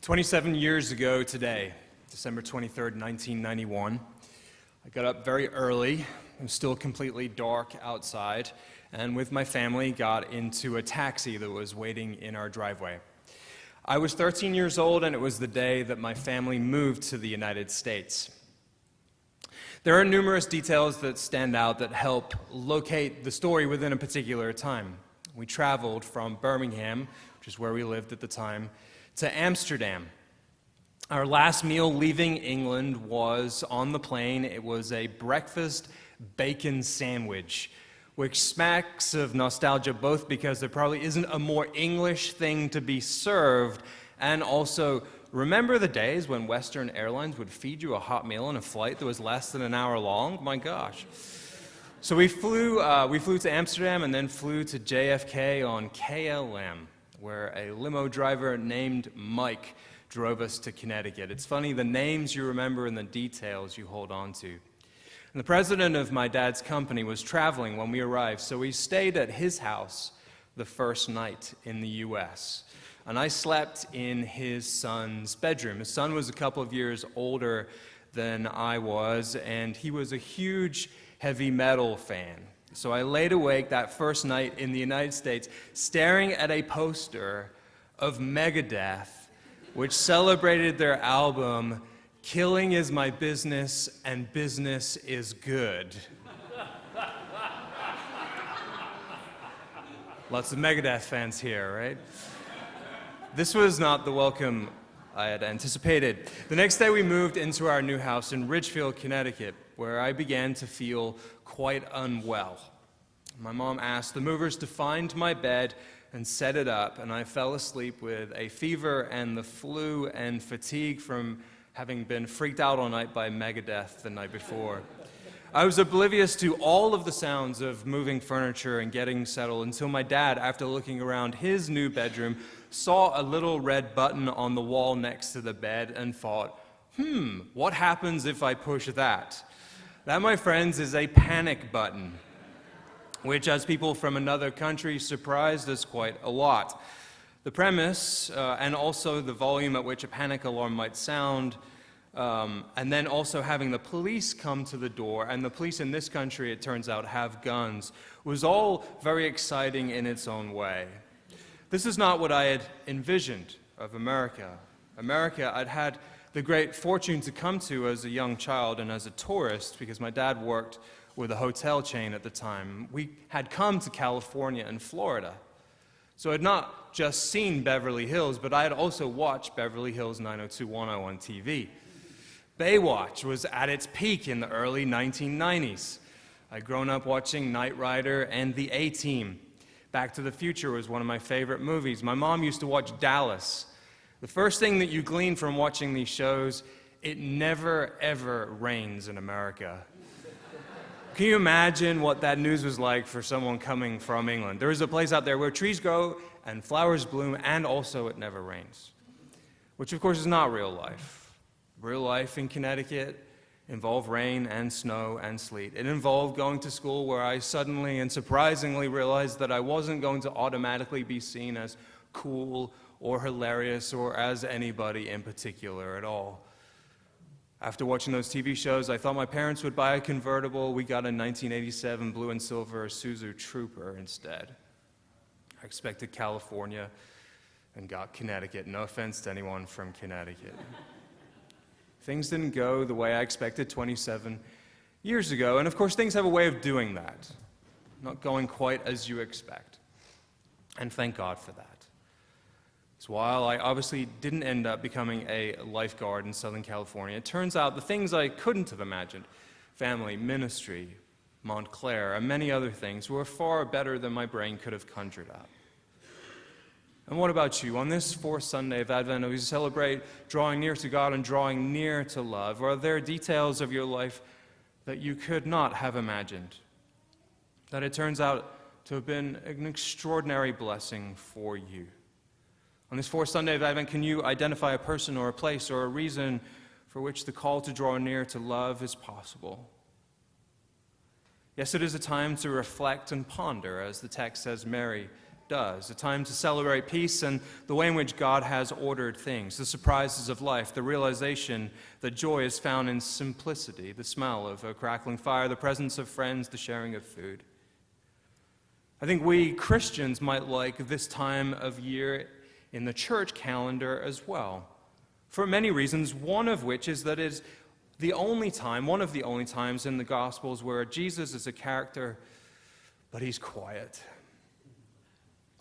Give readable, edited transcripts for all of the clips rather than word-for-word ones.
27 years ago today, December 23rd, 1991, I got up very early. It was still completely dark outside, and with my family got into a taxi that was waiting in our driveway. I was 13 years old, and it was the day that my family moved to the United States. There are numerous details that stand out that help locate the story within a particular time. We traveled from Birmingham, which is where we lived at the time, to Amsterdam. Our last meal leaving England was on the plane. It was a breakfast bacon sandwich, which smacks of nostalgia both because there probably isn't a more English thing to be served, and also remember the days when Western Airlines would feed you a hot meal on a flight that was less than an hour long? My gosh. So we flew to Amsterdam and then flew to JFK on KLM, where a limo driver named Mike drove us to Connecticut. It's funny, the names you remember and the details you hold on to. And the president of my dad's company was traveling when we arrived, so we stayed at his house the first night in the U.S. And I slept in his son's bedroom. His son was a couple of years older than I was, and he was a huge heavy metal fan. So I laid awake that first night in the United States staring at a poster of Megadeth, which celebrated their album, Killing Is My Business and Business Is Good. Lots of Megadeth fans here, right? This was not the welcome I had anticipated. The next day we moved into our new house in Ridgefield, Connecticut, where I began to feel quite unwell. My mom asked the movers to find my bed and set it up, and I fell asleep with a fever and the flu and fatigue from having been freaked out all night by Megadeth the night before. I was oblivious to all of the sounds of moving furniture and getting settled until my dad, after looking around his new bedroom, saw a little red button on the wall next to the bed and thought, what happens if I push that? That, my friends, is a panic button, which, as people from another country, surprised us quite a lot. The premise, and also the volume at which a panic alarm might sound, and then also having the police come to the door, and the police in this country, it turns out, have guns, was all very exciting in its own way. This is not what I had envisioned of America. America, I'd had the great fortune to come to as a young child and as a tourist, because my dad worked with a hotel chain at the time. We had come to California and Florida. So I had not just seen Beverly Hills, but I had also watched Beverly Hills 90210 on TV. Baywatch was at its peak in the early 1990s. I'd grown up watching Knight Rider and The A-Team. Back to the Future was one of my favorite movies. My mom used to watch Dallas. The first thing that you glean from watching these shows, it never, ever rains in America. Can you imagine what that news was like for someone coming from England? There is a place out there where trees grow and flowers bloom, and also it never rains, which of course is not real life. Real life in Connecticut involved rain and snow and sleet. It involved going to school where I suddenly and surprisingly realized that I wasn't going to automatically be seen as cool or hilarious or as anybody in particular at all. After watching those TV shows, I thought my parents would buy a convertible. We got a 1987 blue and silver Isuzu Trooper instead. I expected California and got Connecticut. No offense to anyone from Connecticut. Things didn't go the way I expected 27 years ago, and of course things have a way of doing that, not going quite as you expect. And thank God for that. So while I obviously didn't end up becoming a lifeguard in Southern California, it turns out the things I couldn't have imagined, family, ministry, Montclair, and many other things, were far better than my brain could have conjured up. And what about you? On this fourth Sunday of Advent, as we celebrate drawing near to God and drawing near to love, are there details of your life that you could not have imagined, that it turns out to have been an extraordinary blessing for you? On this fourth Sunday of Advent, can you identify a person or a place or a reason for which the call to draw near to love is possible? Yes, it is a time to reflect and ponder, as the text says Mary does, a time to celebrate peace and the way in which God has ordered things, the surprises of life, the realization that joy is found in simplicity, the smell of a crackling fire, the presence of friends, the sharing of food. I think we Christians might like this time of year in the church calendar as well, for many reasons, one of which is that it's one of the only times in the Gospels where Jesus is a character, but he's quiet.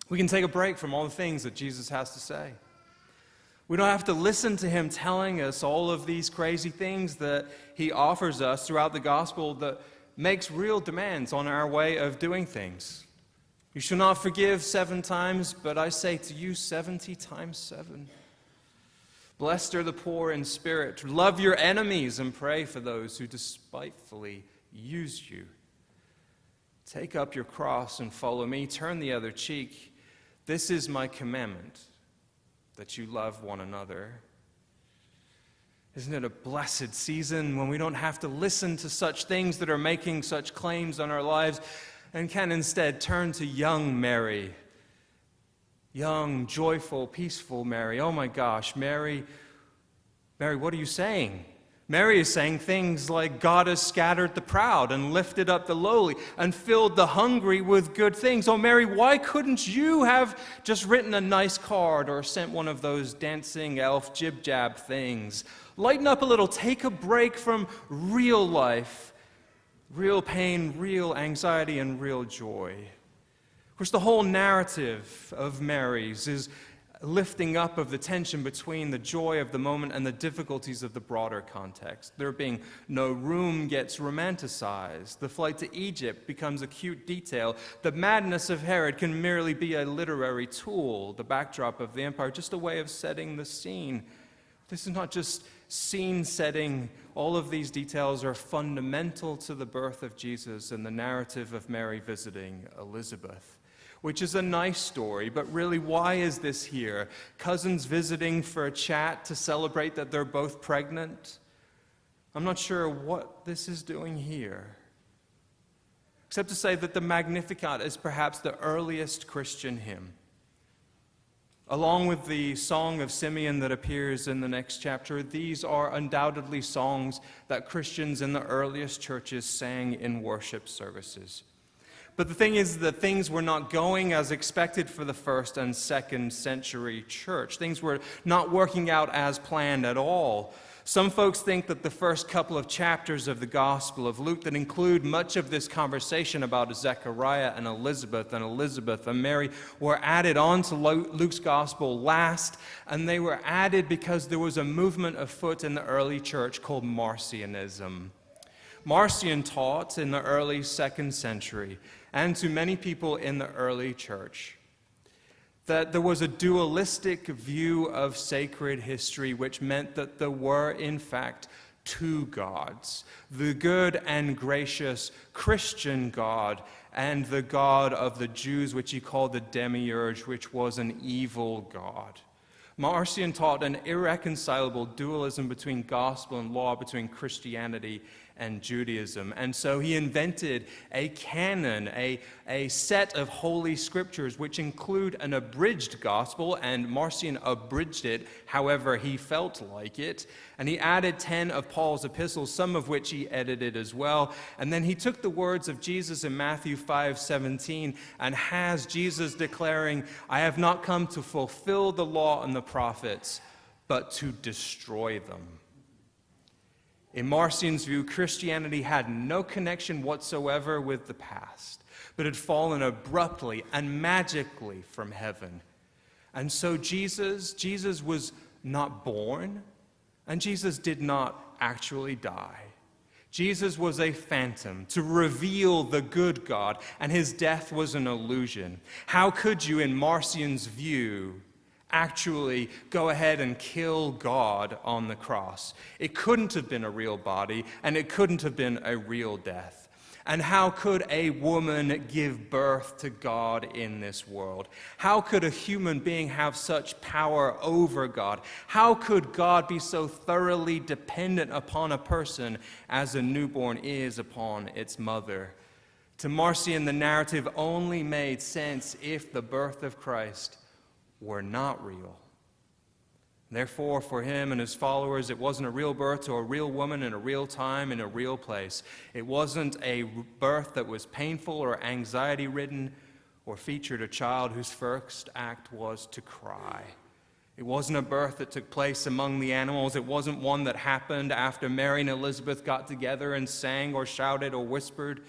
We can take a break from all the things that Jesus has to say. We don't have to listen to him telling us all of these crazy things that he offers us throughout the gospel that makes real demands on our way of doing things. You shall not forgive 7 times, but I say to you 70 times 7. Blessed are the poor in spirit. Love your enemies and pray for those who despitefully use you. Take up your cross and follow me. Turn the other cheek. This is my commandment, that you love one another. Isn't it a blessed season when we don't have to listen to such things that are making such claims on our lives and can instead turn to young Mary, young, joyful, peaceful Mary. Oh my gosh, Mary, what are you saying? Mary is saying things like, God has scattered the proud and lifted up the lowly and filled the hungry with good things. Oh, Mary, why couldn't you have just written a nice card or sent one of those dancing elf jib-jab things? Lighten up a little, take a break from real life, real pain, real anxiety, and real joy. Of course, the whole narrative of Mary's is lifting up of the tension between the joy of the moment and the difficulties of the broader context. There being no room gets romanticized. The flight to Egypt becomes a cute detail. The madness of Herod can merely be a literary tool. The backdrop of the empire, just a way of setting the scene. This is not just scene setting. All of these details are fundamental to the birth of Jesus and the narrative of Mary visiting Elizabeth, which is a nice story, but really, why is this here? Cousins visiting for a chat to celebrate that they're both pregnant? I'm not sure what this is doing here, except to say that the Magnificat is perhaps the earliest Christian hymn. Along with the Song of Simeon that appears in the next chapter, these are undoubtedly songs that Christians in the earliest churches sang in worship services. But the thing is that things were not going as expected for the first and second century church. Things were not working out as planned at all. Some folks think that the first couple of chapters of the Gospel of Luke that include much of this conversation about Zechariah and Elizabeth and Mary were added on to Luke's Gospel last, and they were added because there was a movement afoot in the early church called Marcionism. Marcion taught in the early 2nd century, and to many people in the early church, that there was a dualistic view of sacred history, which meant that there were, in fact, 2 gods: the good and gracious Christian God and the God of the Jews, which he called the Demiurge, which was an evil God. Marcion taught an irreconcilable dualism between gospel and law, between Christianity and Judaism. And so he invented a canon, a set of holy scriptures which include an abridged gospel, and Marcion abridged it however he felt like it. And he added 10 of Paul's epistles, some of which he edited as well. And then he took the words of Jesus in Matthew 5:17 and has Jesus declaring, I have not come to fulfill the law and the prophets, but to destroy them. In Marcion's view, Christianity had no connection whatsoever with the past, but had fallen abruptly and magically from heaven. And so Jesus was not born, and Jesus did not actually die. Jesus was a phantom to reveal the good God, and his death was an illusion. How could you, in Marcion's view, actually go ahead and kill God on the cross? It couldn't have been a real body, and it couldn't have been a real death. And how could a woman give birth to God in this world? How could a human being have such power over God? How could God be so thoroughly dependent upon a person as a newborn is upon its mother? To Marcion, the narrative only made sense if the birth of Christ were not real. Therefore, for him and his followers, it wasn't a real birth to a real woman in a real time in a real place. It wasn't a birth that was painful or anxiety-ridden or featured a child whose first act was to cry. It wasn't a birth that took place among the animals. It wasn't one that happened after Mary and Elizabeth got together and sang or shouted or whispered,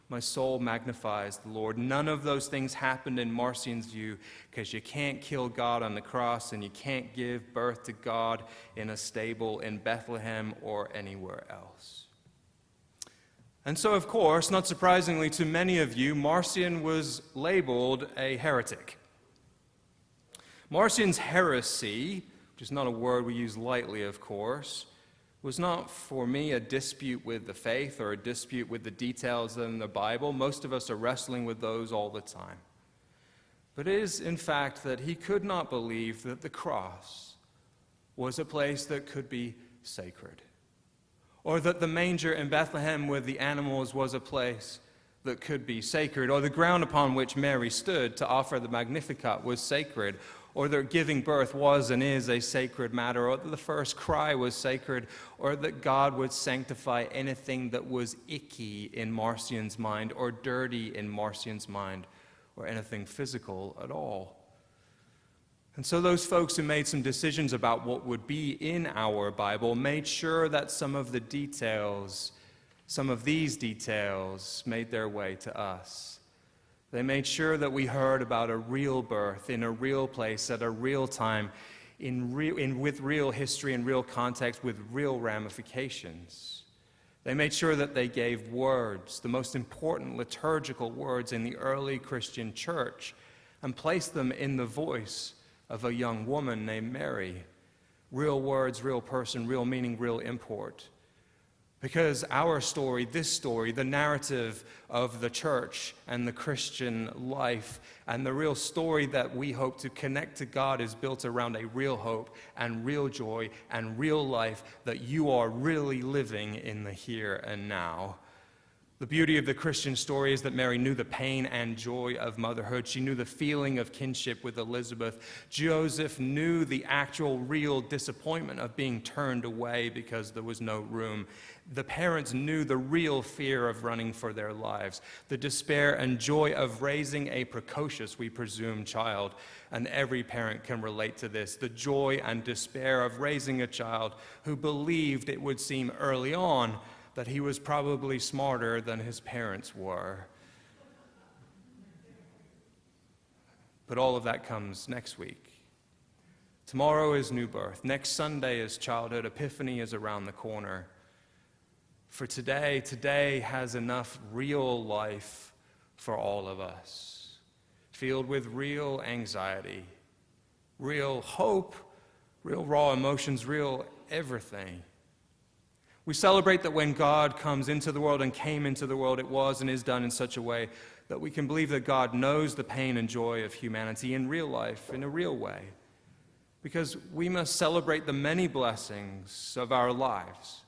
"My soul magnifies the Lord." None of those things happened in Marcion's view, because you can't kill God on the cross and you can't give birth to God in a stable in Bethlehem or anywhere else. And so, of course, not surprisingly to many of you, Marcion was labeled a heretic. Marcion's heresy, which is not a word we use lightly, of course, was not for me a dispute with the faith or a dispute with the details in the Bible. Most of us are wrestling with those all the time. But it is, in fact, that he could not believe that the cross was a place that could be sacred, or that the manger in Bethlehem with the animals was a place that could be sacred, or the ground upon which Mary stood to offer the Magnificat was sacred, or that giving birth was and is a sacred matter, or that the first cry was sacred, or that God would sanctify anything that was icky in Marcion's mind, or dirty in Marcion's mind, or anything physical at all. And so those folks who made some decisions about what would be in our Bible made sure that some of these details made their way to us. They made sure that we heard about a real birth in a real place at a real time, with real history and real context, with real ramifications. They made sure that they gave words, the most important liturgical words in the early Christian church, and placed them in the voice of a young woman named Mary. Real words, real person, real meaning, real import. Because our story, this story, the narrative of the church and the Christian life, and the real story that we hope to connect to God is built around a real hope and real joy and real life that you are really living in the here and now. The beauty of the Christian story is that Mary knew the pain and joy of motherhood. She knew the feeling of kinship with Elizabeth. Joseph knew the actual real disappointment of being turned away because there was no room. The parents knew the real fear of running for their lives, the despair and joy of raising a precocious, we presume, child. And every parent can relate to this, the joy and despair of raising a child who believed, it would seem early on, that he was probably smarter than his parents were. But all of that comes next week. Tomorrow is new birth. Next Sunday is childhood. Epiphany is around the corner. For today has enough real life for all of us, filled with real anxiety, real hope, real raw emotions, real everything. We celebrate that when God comes into the world and came into the world, it was and is done in such a way that we can believe that God knows the pain and joy of humanity in real life, in a real way. Because we must celebrate the many blessings of our lives.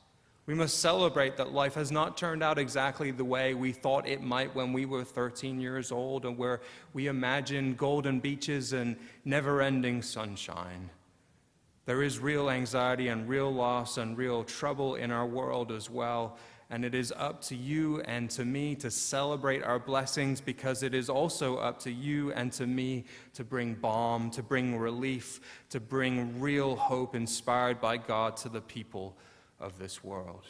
We must celebrate that life has not turned out exactly the way we thought it might when we were 13 years old, and where we imagined golden beaches and never-ending sunshine. There is real anxiety and real loss and real trouble in our world as well, and it is up to you and to me to celebrate our blessings, because it is also up to you and to me to bring balm, to bring relief, to bring real hope inspired by God to the people of this world.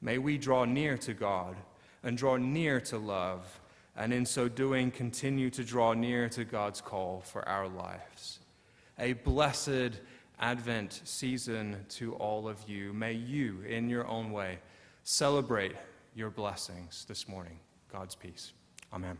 May we draw near to God and draw near to love, and in so doing continue to draw near to God's call for our lives. A blessed Advent season to all of you. May you, in your own way, celebrate your blessings this morning. God's peace. Amen.